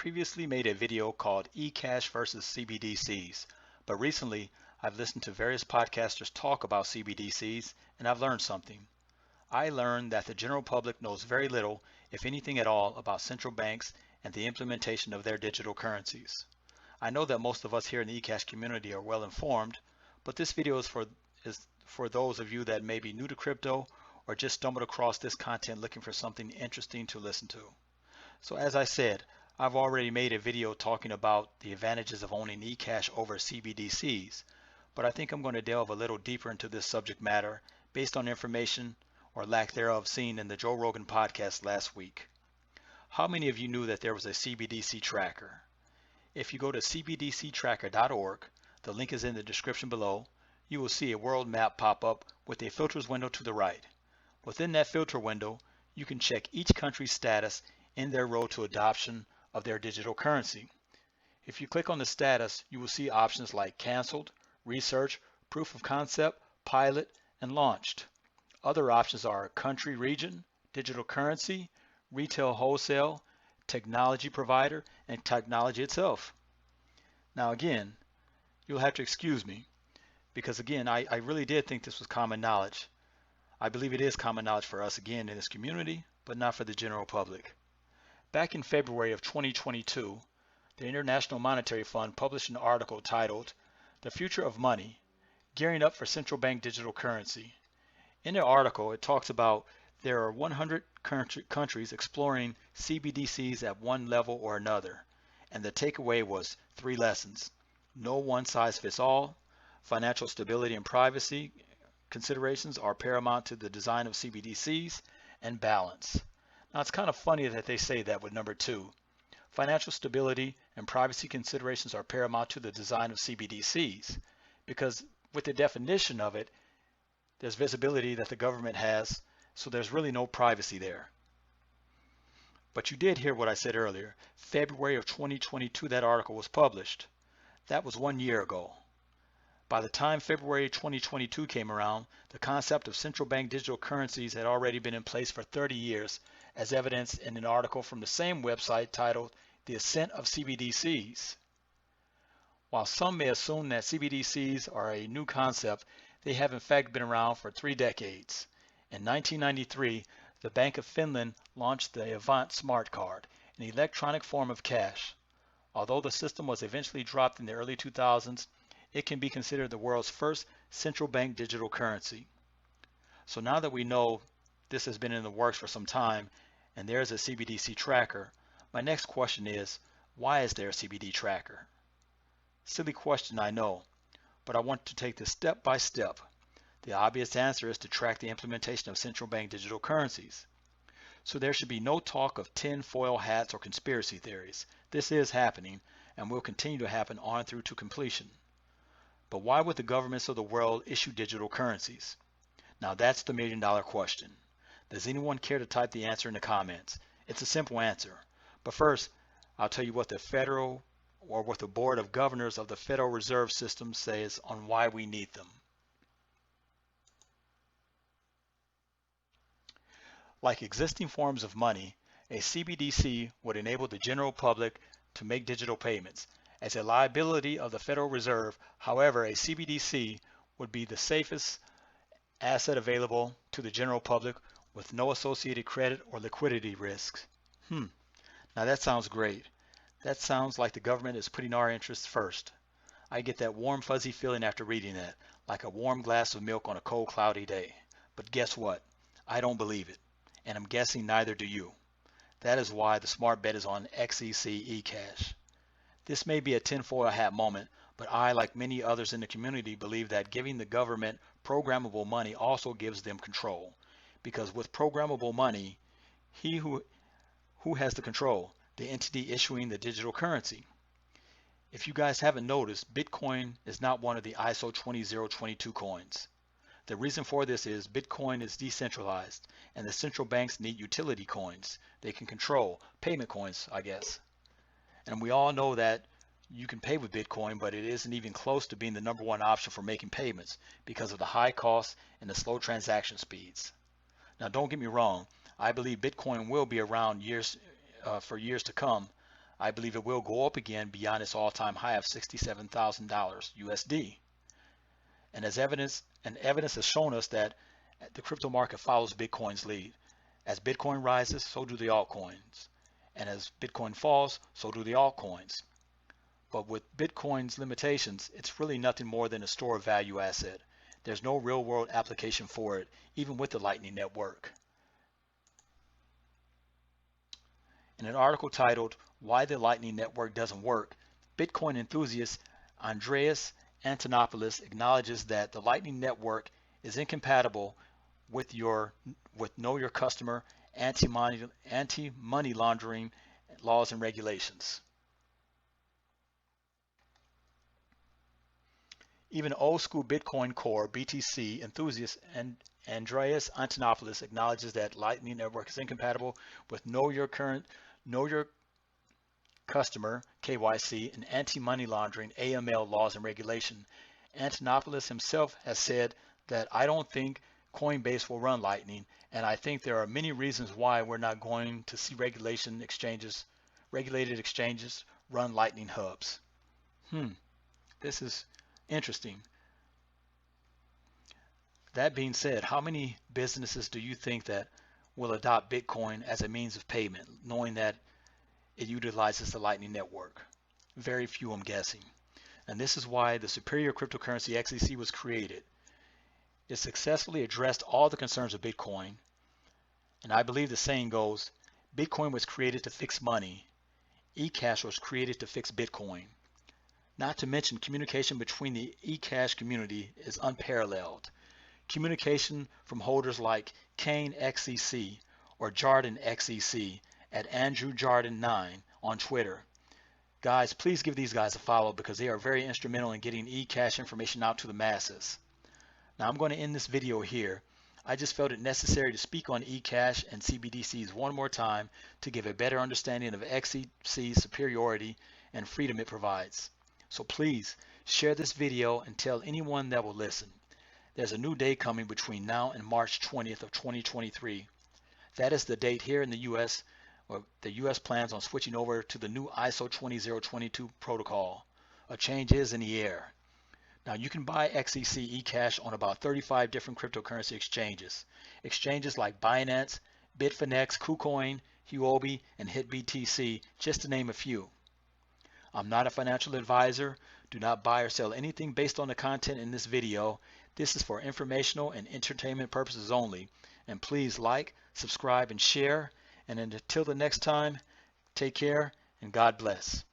previously made a video called eCash versus CBDCs, but recently I've listened to various podcasters talk about CBDCs and I've learned something. I learned that the general public knows very little, if anything at all, about central banks and the implementation of their digital currencies. I know that most of us here in the eCash community are well informed, but this video is for those of you that may be new to crypto or just stumbled across this content looking for something interesting to listen to. So as I said, I've already made a video talking about the advantages of owning eCash over CBDCs, but I think I'm going to delve a little deeper into this subject matter based on information or lack thereof seen in the Joe Rogan podcast last week. How many of you knew that there was a CBDC tracker? If you go to cbdctracker.org, the link is in the description below, you will see a world map pop up with a filters window to the right. Within that filter window, you can check each country's status in their road to adoption of their digital currency. If you click on the status, you will see options like canceled, research, proof of concept, pilot, and launched. Other options are country region, digital currency, retail wholesale, technology provider, and technology itself. Now again, you'll have to excuse me because again, I really did think this was common knowledge. I believe it is common knowledge for us again in this community, but not for the general public. Back in February of 2022, the International Monetary Fund published an article titled "The Future of Money, Gearing Up for Central Bank Digital Currency." In the article, it talks about there are 100 countries exploring CBDCs at one level or another, and the takeaway was 3 lessons. No one size fits all, financial stability and privacy considerations are paramount to the design of CBDCs, and balance. Now it's kind of funny that they say that with number 2. Financial stability and privacy considerations are paramount to the design of CBDCs, because with the definition of it, there's visibility that the government has, so there's really no privacy there. But you did hear what I said earlier. February of 2022, that article was published. That was 1 year ago. By the time February 2022 came around, the concept of central bank digital currencies had already been in place for 30 years, as evidenced in an article from the same website titled "The Ascent of CBDCs." While some may assume that CBDCs are a new concept, they have in fact been around for 3 decades. In 1993, the Bank of Finland launched the Avant Smart Card, an electronic form of cash. Although the system was eventually dropped in the early 2000s, it can be considered the world's first central bank digital currency. So now that we know this has been in the works for some time and there's a CBDC tracker, my next question is, why is there a CBD tracker? Silly question, I know, but I want to take this step by step. The obvious answer is to track the implementation of central bank digital currencies. So there should be no talk of tin-foil hats or conspiracy theories. This is happening and will continue to happen on through to completion. But why would the governments of the world issue digital currencies? Now that's the million-dollar question. Does anyone care to type the answer in the comments? It's a simple answer. But first, I'll tell you what the Board of Governors of the Federal Reserve System says on why we need them. Like existing forms of money, a CBDC would enable the general public to make digital payments. As a liability of the Federal Reserve, however, a CBDC would be the safest asset available to the general public with no associated credit or liquidity risks. Now that sounds great. That sounds like the government is putting our interests first. I get that warm fuzzy feeling after reading that, like a warm glass of milk on a cold cloudy day. But guess what? I don't believe it, and I'm guessing neither do you. That is why the smart bet is on XEC eCash. This may be a tinfoil hat moment, but I, like many others in the community, believe that giving the government programmable money also gives them control. Because with programmable money, he who has the control, the entity issuing the digital currency. If you guys haven't noticed, Bitcoin is not one of the ISO 20022 coins. The reason for this is Bitcoin is decentralized, and the central banks need utility coins they can control, payment coins, I guess. And we all know that you can pay with Bitcoin, but it isn't even close to being the #1 option for making payments because of the high cost and the slow transaction speeds. Now don't get me wrong, I believe Bitcoin will be around for years to come. I believe it will go up again beyond its all-time high of $67,000 USD. And evidence has shown us that the crypto market follows Bitcoin's lead. As Bitcoin rises, so do the altcoins. And as Bitcoin falls, so do the altcoins. But with Bitcoin's limitations, it's really nothing more than a store of value asset. There's no real world application for it, even with the Lightning Network. In an article titled, Why the Lightning Network Doesn't Work, Bitcoin enthusiast Andreas Antonopoulos acknowledges that the Lightning Network is incompatible with Know Your Customer, anti-money laundering laws and regulations. Even old school Bitcoin Core BTC enthusiast Andreas Antonopoulos acknowledges that Lightning Network is incompatible with Know Your Customer KYC and anti-money laundering AML laws and regulation. Antonopoulos himself has said that I don't think Coinbase will run Lightning, and I think there are many reasons why we're not going to see regulated exchanges run Lightning hubs. This is interesting. That being said, how many businesses do you think that will adopt Bitcoin as a means of payment, knowing that it utilizes the Lightning Network? Very few, I'm guessing. And this is why the superior cryptocurrency XEC was created. It successfully addressed all the concerns of Bitcoin. And I believe the saying goes, Bitcoin was created to fix money. eCash was created to fix Bitcoin. Not to mention, communication between the eCash community is unparalleled. Communication from holders like Kane XEC or Jarden XEC at Andrew Jarden 9 on Twitter. Guys, please give these guys a follow because they are very instrumental in getting eCash information out to the masses. Now I'm going to end this video here. I just felt it necessary to speak on eCash and CBDCs one more time to give a better understanding of XEC's superiority and freedom it provides. So please share this video and tell anyone that will listen. There's a new day coming between now and March 20th of 2023. That is the date here in the US where the US plans on switching over to the new ISO 20022 protocol. A change is in the air. Now you can buy XEC eCash on about 35 different cryptocurrency exchanges. Exchanges like Binance, Bitfinex, KuCoin, Huobi, and HitBTC, just to name a few. I'm not a financial advisor. Do not buy or sell anything based on the content in this video. This is for informational and entertainment purposes only. And please like, subscribe, and share. And until the next time, take care and God bless.